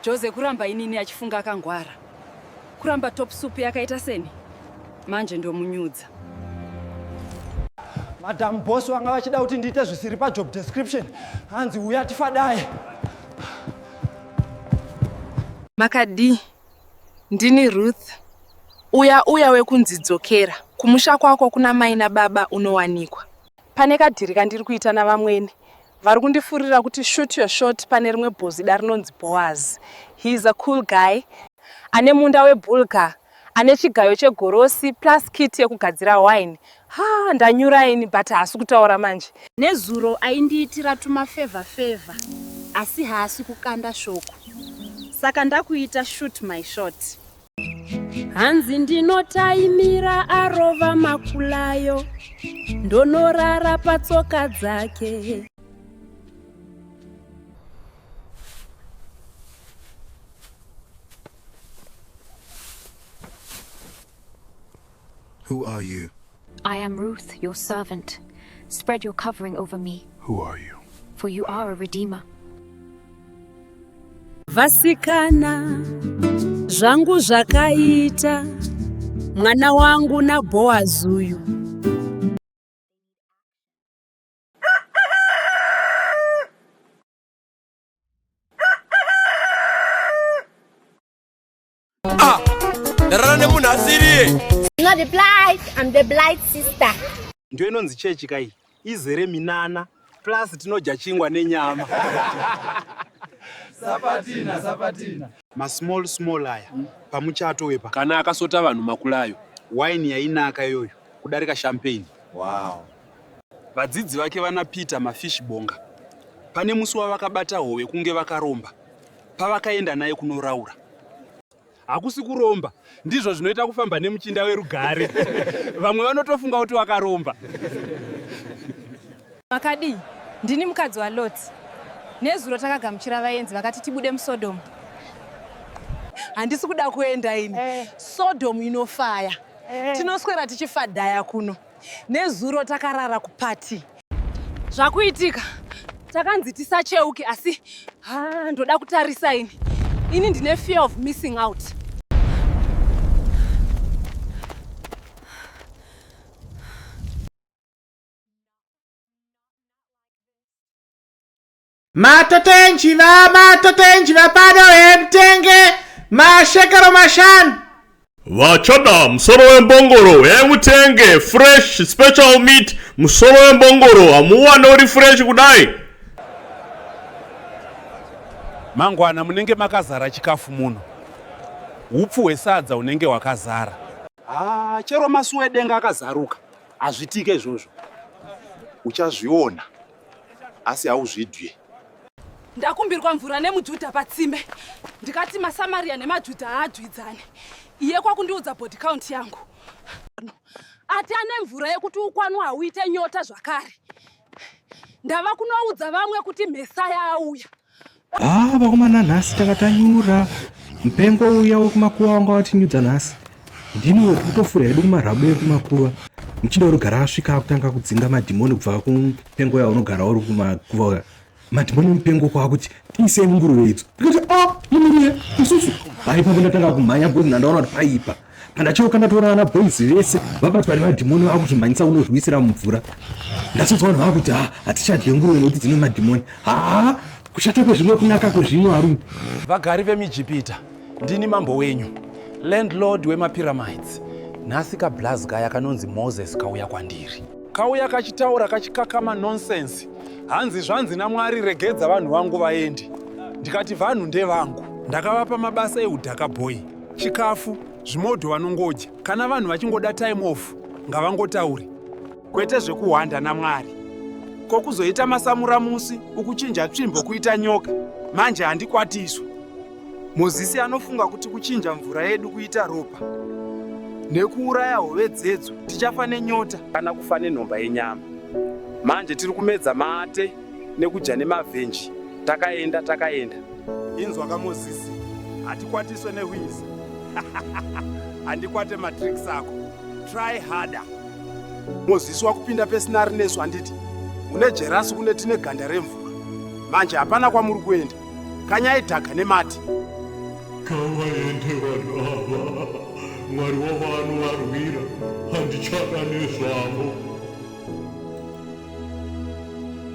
Jose kuramba inini achifunga akangwara. Kuramba top soup yakaita seni. Manje ndo munyudza. Madam boss wanga vachida kuti ndiite zvisiri pa job description. Hanzi uya tifadaye. Makadi, ndini Ruth. Uya wekunzidzokera. Kumusha kwako kuna mai nababa unowanikwa. Pane kadhiri kandiri kuita navamweni. Vari kundifurira kuti shoot your shot pane rimwe bhozi darinonzi Boaz. He is a cool guy. Ane munda webulga. Ane chigayo chegorosi plus kit yekugadzira wine. Ndanyura ini but haasi kutaura manje. Nezuro aindiitira tuma favor. Asi haasi kukanda shoko. Saka ndakuita shoot my shot. Hanzi ndinotaimira arova makulayo. Ndonorara patsoka dzake. Who are you? I am Ruth, your servant. Spread your covering over me. Who are you? For you are a redeemer. Vasikana, zvangu zvakaita, mwana wangu na Boaz uyu. Darane munasiri. You know the blight, I'm the blight sister. Ndio inonzi chechi kai. Izere minana plus tinoja chingwa nenyama. Sapatina. Ma small aya. Pamuchato wepa. Kana akasota vanhu makulayo. Wine yainaka yoyo. Kudarika champagne. Wow. Vadzidzi vake vana Peter mafish bonga. Pane musi wavakabata howe kunge vakaromba. Pavakaenda naye kunoraura. Hakusi kuromba. Ndizvo zvinoita kufamba nemuchinda werugare. Vamwe vanotofunga kuti wakaromba. Makadi, ndini mukadzi waLot. Nezuro takagamuchira vaenzi vakati tibude muSodom. Handisi kuda kuenda ini. Sodom inofaya. Tinoswera tichifadhaya kuno. Nezuro takarara kupati. Zvakuitika. Takanzi tisacheuke asi ndoda kutarisa ini. Ini ndine fear of missing out. Matotenjiva pano emtenge mashekero mashanu. Vachada musoro wembongoro emutenge fresh special meat musoro wembongoro amuwana uri fresh kudai. Mangwana munenge makazara chikafu muno. Upfu hwesadza unenge wakazara. Chero masuwe edenga akazaruka. Azvitike izvozvo. Uchazviona. Asi hauzvidye. Ndakumbirwa mvura nemuJudha patsime. Ndikati maSamaria nemaJudha haadyidzane. Iye kwakundiudza body count yangu. Ati ane mvura yekuti ukwanu hauite nyota zvakare. Ndava kunoudza vamwe kuti Mesaya auya. Vakomana nhasi takatanyura. Mupengo uya wekumakuva wanga watinyudza nhasi. Ndini wekutofura hedu kumarabo ekumakuva. Muchida urigara asvika akutanga kudzinga madhimoni kubva kumupengo yaunogara uri kumakuva uya. Madhimoni mupengo kwakuti tiisei nguruve idzi. Ndikati imiriye isusu. Paipapo ndatanga kumhanya bhozi nandaona kuti paipa. Pandachoka ndatora ana boys vese vabatwa nemadhimoni vakuzvimhanyisa unozviwisira mumvura. Ndatsodza vanhu vakuti hatichadye nguruve nokuti dzine madhimoni. Kushata kwezvimwe kunaka kwezvimwe varume. Vagari vemuIjipita, ndini mambo wenyu. Landlord wemapyramids. Nhasi kablazga kanonzi Moses kauya kwandiri. Kauya kachitaura kachikakama nonsense. Hanzi zvanzi naMwari regedza vanhu vangu vaende. Ndikati vanhu ndevangu. Ndakavapa mabasa eudhaka boy. Chikafu, zvimodho vanongodya. Kana vanhu vachingoda time off, ngavangotaure. Kwete zvekuhwanda naMwari. Kokuzoita masamuramusi ukuchinja tsvimbo kuita nyoka. Manje handikwatiswa. Mozisi anofunga kuti kuchinja mvura yedu kuita ropa. Nekuuraya hove dzedzo tichafa nenyota kana kufa nenhomba yenyama. Manje tiri kumedza mate nekudya nemavhenji. Takaenda. Inzwa kaMozisi. Hatikwatiswe newizi. Handikwate matricks ako. Try harder. Mozisi wakupinda pesinari nesu handiti. Une jerasi kune tine ganda remvura. Manje hapana kwamuri kuenda. kanyaidhaka nemati. Ngavaende vanhu ava, Mwari wavanhu varwira, handichada nezvavo.